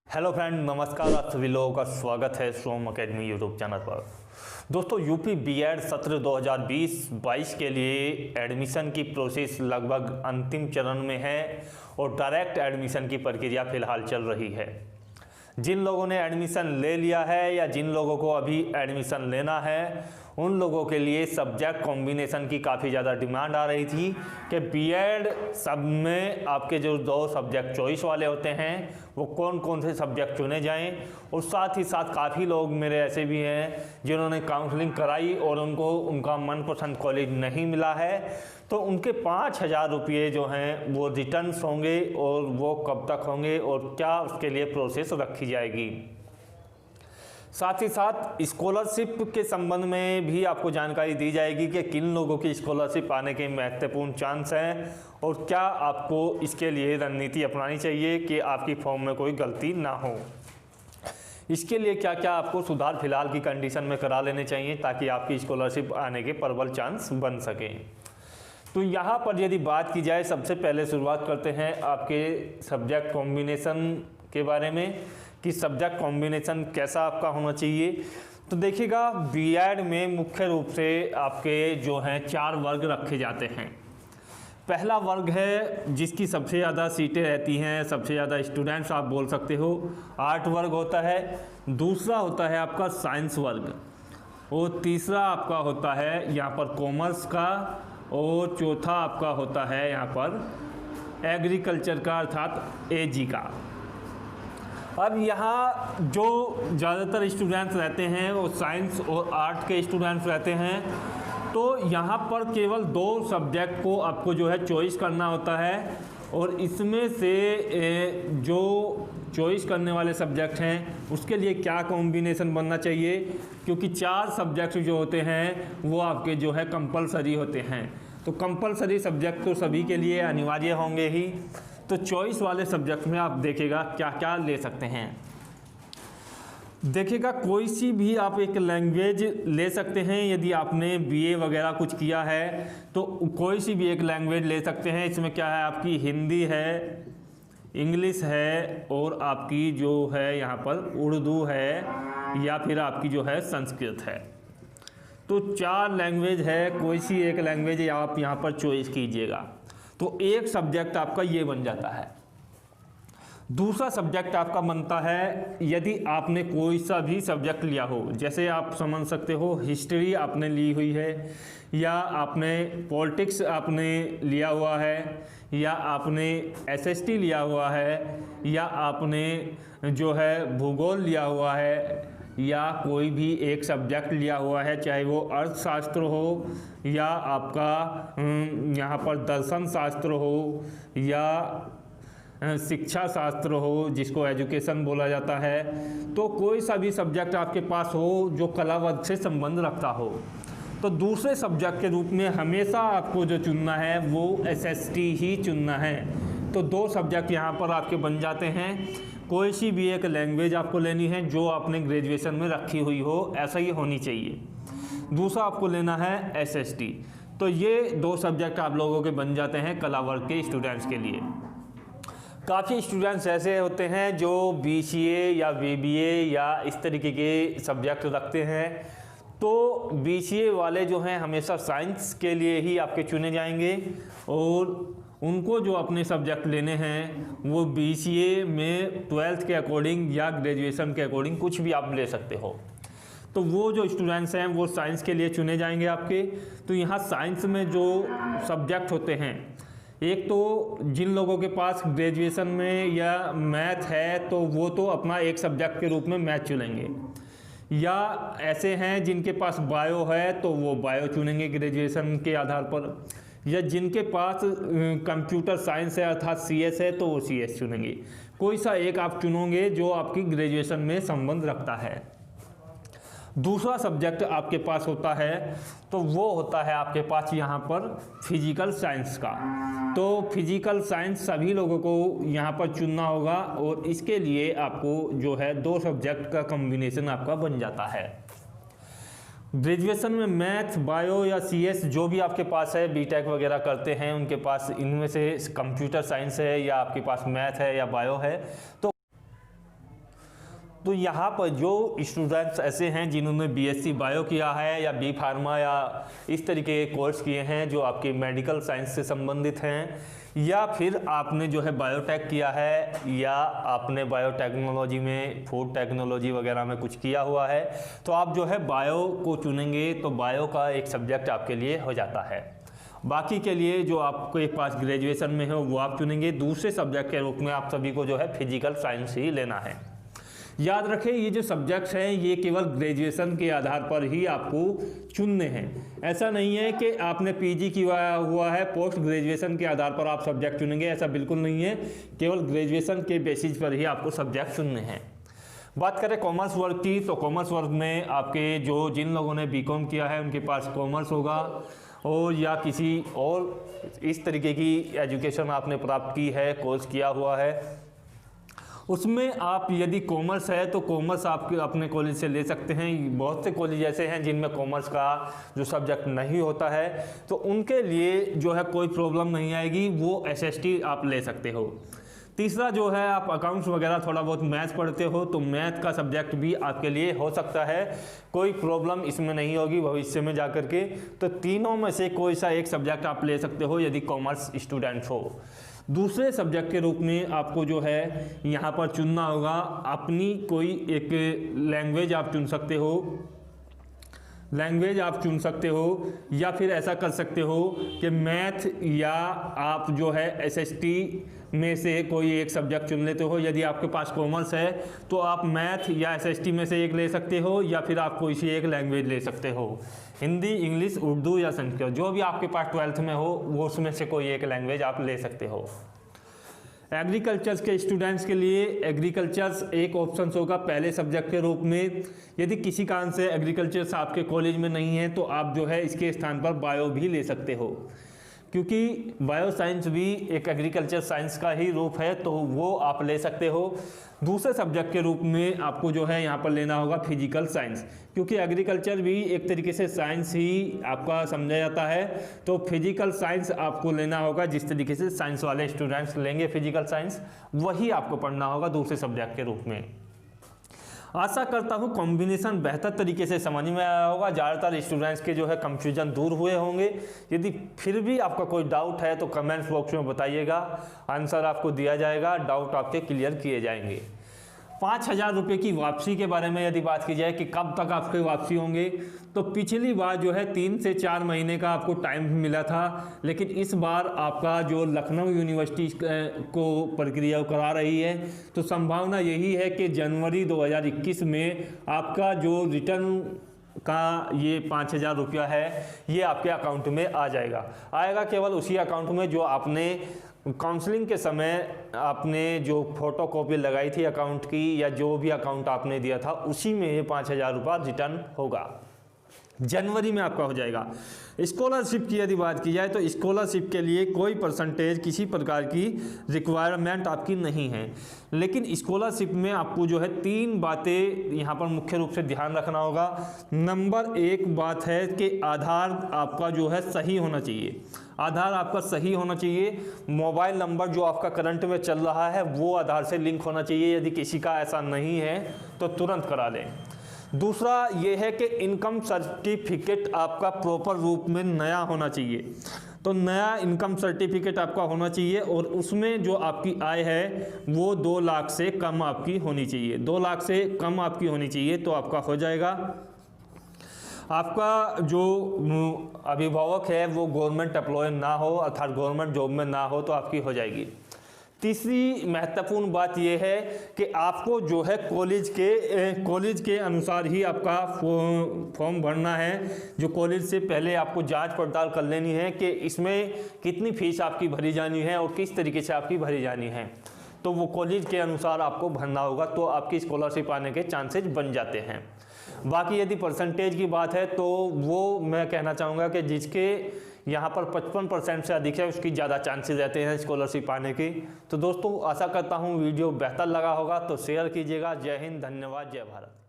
Hello friend, नमस्कार। आप सभी लोगों का स्वागत है सोम अकेडमी यूट्यूब चैनल पर। दोस्तों, यूपी बीएड सत्र 2020-22 के लिए एडमिशन की प्रोसेस लगभग अंतिम चरण में है और डायरेक्ट एडमिशन की प्रक्रिया फिलहाल चल रही है। जिन लोगों ने एडमिशन ले लिया है या जिन लोगों को अभी एडमिशन लेना है, उन लोगों के लिए सब्जेक्ट कॉम्बिनेशन की काफ़ी ज़्यादा डिमांड आ रही थी कि बीएड सब में आपके जो 2 सब्जेक्ट चॉइस वाले होते हैं वो कौन कौन से सब्जेक्ट चुने जाएं। और साथ ही साथ काफ़ी लोग मेरे ऐसे भी हैं जिन्होंने काउंसलिंग कराई और उनको उनका मनपसंद कॉलेज नहीं मिला है, तो उनके 5,000 रुपये जो हैं वो रिटर्न्स होंगे और वो कब तक होंगे और क्या उसके लिए प्रोसेस रखी जाएगी। साथ ही साथ स्कॉलरशिप के संबंध में भी आपको जानकारी दी जाएगी कि किन लोगों की स्कॉलरशिप आने के महत्वपूर्ण चांस हैं और क्या आपको इसके लिए रणनीति अपनानी चाहिए कि आपकी फॉर्म में कोई गलती ना हो। इसके लिए क्या क्या आपको सुधार फिलहाल की कंडीशन में करा लेने चाहिए ताकि आपकी स्कॉलरशिप आने के प्रबल चांस बन सकें। तो यहाँ पर यदि बात की जाए, सबसे पहले शुरुआत करते हैं आपके सब्जेक्ट कॉम्बिनेशन के बारे में कि सब्जेक्ट कॉम्बिनेशन कैसा आपका होना चाहिए। तो देखिएगा, बीएड में मुख्य रूप से आपके जो हैं 4 वर्ग रखे जाते हैं। पहला वर्ग है जिसकी सबसे ज़्यादा सीटें रहती हैं, सबसे ज़्यादा स्टूडेंट्स आप बोल सकते हो, आर्ट वर्ग होता है। दूसरा होता है आपका साइंस वर्ग और तीसरा आपका होता है यहाँ पर कॉमर्स का और चौथा आपका होता है यहाँ पर एग्रीकल्चर का अर्थात एजी का। अब यहाँ जो ज़्यादातर स्टूडेंट्स रहते हैं वो साइंस और आर्ट के स्टूडेंट्स रहते हैं, तो यहाँ पर केवल 2 सब्जेक्ट को आपको जो है चॉइस करना होता है और इसमें से जो चॉइस करने वाले सब्जेक्ट हैं उसके लिए क्या कॉम्बिनेशन बनना चाहिए, क्योंकि 4 सब्जेक्ट जो होते हैं वो आपके जो है कंपलसरी होते हैं। तो कंपलसरी सब्जेक्ट तो सभी के लिए अनिवार्य होंगे ही। तो चॉइस वाले सब्जेक्ट में आप देखिएगा क्या क्या ले सकते हैं। देखिएगा, कोई सी भी आप एक लैंग्वेज ले सकते हैं। यदि आपने बीए वगैरह कुछ किया है तो कोई सी भी एक लैंग्वेज ले सकते हैं। इसमें क्या है, आपकी हिंदी है, इंग्लिश है और आपकी जो है यहाँ पर उर्दू है या फिर आपकी जो है संस्कृत है। तो 4 लैंग्वेज है, कोई सी एक लैंग्वेज आप यहाँ पर चॉइस कीजिएगा। तो एक सब्जेक्ट आपका ये बन जाता है। दूसरा सब्जेक्ट आपका बनता है यदि आपने कोई सा भी सब्जेक्ट लिया हो, जैसे आप समझ सकते हो हिस्ट्री आपने ली हुई है या आपने पॉलिटिक्स आपने लिया हुआ है या आपने एसएसटी लिया हुआ है या आपने जो है भूगोल लिया हुआ है या कोई भी एक सब्जेक्ट लिया हुआ है, चाहे वो अर्थशास्त्र हो या आपका यहाँ पर दर्शन शास्त्र हो या शिक्षा शास्त्र हो जिसको एजुकेशन बोला जाता है। तो कोई सा भी सब्जेक्ट आपके पास हो जो कला वर्ग से संबंध रखता हो, तो दूसरे सब्जेक्ट के रूप में हमेशा आपको जो चुनना है वो एसएसटी ही चुनना है। तो 2 सब्जेक्ट यहाँ पर आपके बन जाते हैं। कोई सी भी एक लैंग्वेज आपको लेनी है जो आपने ग्रेजुएशन में रखी हुई हो, ऐसा ही होनी चाहिए। दूसरा आपको लेना है एसएसटी। तो ये 2 सब्जेक्ट आप लोगों के बन जाते हैं कला वर्ग के स्टूडेंट्स के लिए। काफ़ी स्टूडेंट्स ऐसे होते हैं जो बीसीए या बीबीए या इस तरीके के सब्जेक्ट रखते हैं। तो बीसीए वाले जो हैं हमेशा साइंस के लिए ही आपके चुने जाएंगे और उनको जो अपने सब्जेक्ट लेने हैं वो बीसीए में 12th के अकॉर्डिंग या ग्रेजुएशन के अकॉर्डिंग कुछ भी आप ले सकते हो। तो वो जो स्टूडेंट्स हैं वो साइंस के लिए चुने जाएंगे आपके। तो यहाँ साइंस में जो सब्जेक्ट होते हैं, एक तो जिन लोगों के पास ग्रेजुएशन में या मैथ है तो वो तो अपना एक सब्जेक्ट के रूप में मैथ चुनेंगे, या ऐसे हैं जिनके पास बायो है तो वो बायो चुनेंगे ग्रेजुएशन के आधार पर, या जिनके पास कंप्यूटर साइंस है अर्थात सीएस है तो वो सीएस चुनेंगे। कोई सा एक आप चुनोगे जो आपकी ग्रेजुएशन में संबंध रखता है। दूसरा सब्जेक्ट आपके पास होता है तो वो होता है आपके पास यहाँ पर फिजिकल साइंस का। तो फिजिकल साइंस सभी लोगों को यहाँ पर चुनना होगा और इसके लिए आपको जो है 2 सब्जेक्ट का कॉम्बिनेशन आपका बन जाता है। ग्रेजुएशन में मैथ, बायो या सीएस जो भी आपके पास है, बीटेक वगैरह करते हैं उनके पास इनमें से कंप्यूटर साइंस है या आपके पास मैथ है या बायो है, तो तो यहाँ पर जो स्टूडेंट्स ऐसे हैं जिन्होंने बीएससी बायो किया है या बी फार्मा या इस तरीके के कोर्स किए हैं जो आपके मेडिकल साइंस से संबंधित हैं, या फिर आपने जो है बायोटेक किया है या आपने बायोटेक्नोलॉजी में फूड टेक्नोलॉजी वगैरह में कुछ किया हुआ है, तो आप जो है बायो को चुनेंगे तो बायो का एक सब्जेक्ट आपके लिए हो जाता है। बाकी के लिए जो आपके पास ग्रेजुएशन में हो वो आप चुनेंगे। दूसरे सब्जेक्ट के रूप में आप सभी को जो है फिजिकल साइंस ही लेना है। याद रखें ये जो सब्जेक्ट्स हैं ये केवल ग्रेजुएशन के आधार पर ही आपको चुनने हैं। ऐसा नहीं है कि आपने पीजी किया हुआ है पोस्ट ग्रेजुएशन के आधार पर आप सब्जेक्ट चुनेंगे, ऐसा बिल्कुल नहीं है। केवल ग्रेजुएशन के बेसिस पर ही आपको सब्जेक्ट चुनने हैं। बात करें कॉमर्स वर्ग की, तो कॉमर्स वर्ग में आपके जिन लोगों ने बीकॉम किया है उनके पास कॉमर्स होगा, और या किसी और इस तरीके की एजुकेशन आपने प्राप्त की है, कोर्स किया हुआ है, उसमें आप यदि कॉमर्स है तो कॉमर्स आप अपने कॉलेज से ले सकते हैं। बहुत से कॉलेज ऐसे हैं जिनमें कॉमर्स का जो सब्जेक्ट नहीं होता है, तो उनके लिए जो है कोई प्रॉब्लम नहीं आएगी, वो एसएसटी आप ले सकते हो। तीसरा जो है आप अकाउंट्स वगैरह थोड़ा बहुत मैथ पढ़ते हो तो मैथ का सब्जेक्ट भी आपके लिए हो सकता है, कोई प्रॉब्लम इसमें नहीं होगी भविष्य में जाकर के। तो तीनों में से कोई सा एक सब्जेक्ट आप ले सकते हो यदि कॉमर्स स्टूडेंट हो। दूसरे सब्जेक्ट के रूप में आपको जो है यहाँ पर चुनना होगा अपनी कोई एक लैंग्वेज आप चुन सकते हो, या फिर ऐसा कर सकते हो कि मैथ या आप जो है एसएसटी में से कोई एक सब्जेक्ट चुन लेते हो। यदि आपके पास कॉमर्स है तो आप मैथ या एसएसटी में से एक ले सकते हो, या फिर आप कोई सी एक लैंग्वेज ले सकते हो, हिंदी, इंग्लिश, उर्दू या संस्कृत, जो भी आपके पास 12th में हो वो उसमें से कोई एक लैंग्वेज आप ले सकते हो। एग्रीकल्चर्स के स्टूडेंट्स के लिए एग्रीकल्चर्स एक ऑप्शन होगा पहले सब्जेक्ट के रूप में। यदि किसी कारण से एग्रीकल्चर्स आपके कॉलेज में नहीं है तो आप जो है इसके स्थान पर बायो भी ले सकते हो, क्योंकि बायो साइंस भी एक एग्रीकल्चर साइंस का ही रूप है, तो वो आप ले सकते हो। दूसरे सब्जेक्ट के रूप में आपको जो है यहाँ पर लेना होगा फिजिकल साइंस, क्योंकि एग्रीकल्चर भी एक तरीके से साइंस ही आपका समझा जाता है, तो फिजिकल साइंस आपको लेना होगा। जिस तरीके से साइंस वाले स्टूडेंट्स लेंगे फिजिकल साइंस, वही आपको पढ़ना होगा दूसरे सब्जेक्ट के रूप में। आशा करता हूँ कॉम्बिनेशन बेहतर तरीके से समझ में आया होगा। ज़्यादातर स्टूडेंट्स के जो है कंफ्यूजन दूर हुए होंगे। यदि फिर भी आपका कोई डाउट है तो कमेंट्स बॉक्स में बताइएगा, आंसर आपको दिया जाएगा, डाउट आपके क्लियर किए जाएंगे। 5,000 रुपये की वापसी के बारे में यदि बात की जाए कि कब तक आपके वापसी होंगे, तो पिछली बार जो है 3 से 4 महीने का आपको टाइम मिला था, लेकिन इस बार आपका जो लखनऊ यूनिवर्सिटी को प्रक्रिया करा रही है, तो संभावना यही है कि जनवरी 2021 में आपका जो रिटर्न का ये 5,000 रुपया है ये आपके अकाउंट में आ आएगा केवल उसी अकाउंट में जो आपने काउंसलिंग के समय आपने जो फोटोकॉपी लगाई थी अकाउंट की, या जो भी अकाउंट आपने दिया था उसी में ये 5,000 रुपया रिटर्न होगा। जनवरी में आपका हो जाएगा। स्कॉलरशिप की यदि बात की जाए तो स्कॉलरशिप के लिए कोई परसेंटेज किसी प्रकार की रिक्वायरमेंट आपकी नहीं है, लेकिन स्कॉलरशिप में आपको जो है 3 बातें यहाँ पर मुख्य रूप से ध्यान रखना होगा। नंबर 1 बात है कि आधार आपका जो है सही होना चाहिए। आधार आपका सही होना चाहिए। मोबाइल नंबर जो आपका करंट में चल रहा है वो आधार से लिंक होना चाहिए। यदि किसी का ऐसा नहीं है तो तुरंत करा लें। दूसरा ये है कि इनकम सर्टिफिकेट आपका प्रॉपर रूप में नया होना चाहिए। तो नया इनकम सर्टिफिकेट आपका होना चाहिए और उसमें जो आपकी आय है वो 2 लाख से कम आपकी होनी चाहिए। 2 लाख से कम आपकी होनी चाहिए तो आपका हो जाएगा। आपका जो अभिभावक है वो गवर्नमेंट एम्प्लॉय ना हो, अर्थात गवर्नमेंट जॉब में ना हो, तो आपकी हो जाएगी। तीसरी महत्वपूर्ण बात यह है कि आपको जो है कॉलेज के अनुसार ही आपका फॉर्म भरना है। जो कॉलेज से पहले आपको जांच पड़ताल कर लेनी है कि इसमें कितनी फीस आपकी भरी जानी है और किस तरीके से आपकी भरी जानी है, तो वो कॉलेज के अनुसार आपको भरना होगा, तो आपकी स्कॉलरशिप आने के चांसेस बन जाते हैं। बाकी यदि परसेंटेज की बात है तो वो मैं कहना चाहूँगा कि जिसके यहाँ पर 55% से अधिक है उसकी ज़्यादा चांसेस रहते हैं स्कॉलरशिप आने की। तो दोस्तों आशा करता हूँ वीडियो बेहतर लगा होगा तो शेयर कीजिएगा। जय हिंद, धन्यवाद, जय भारत।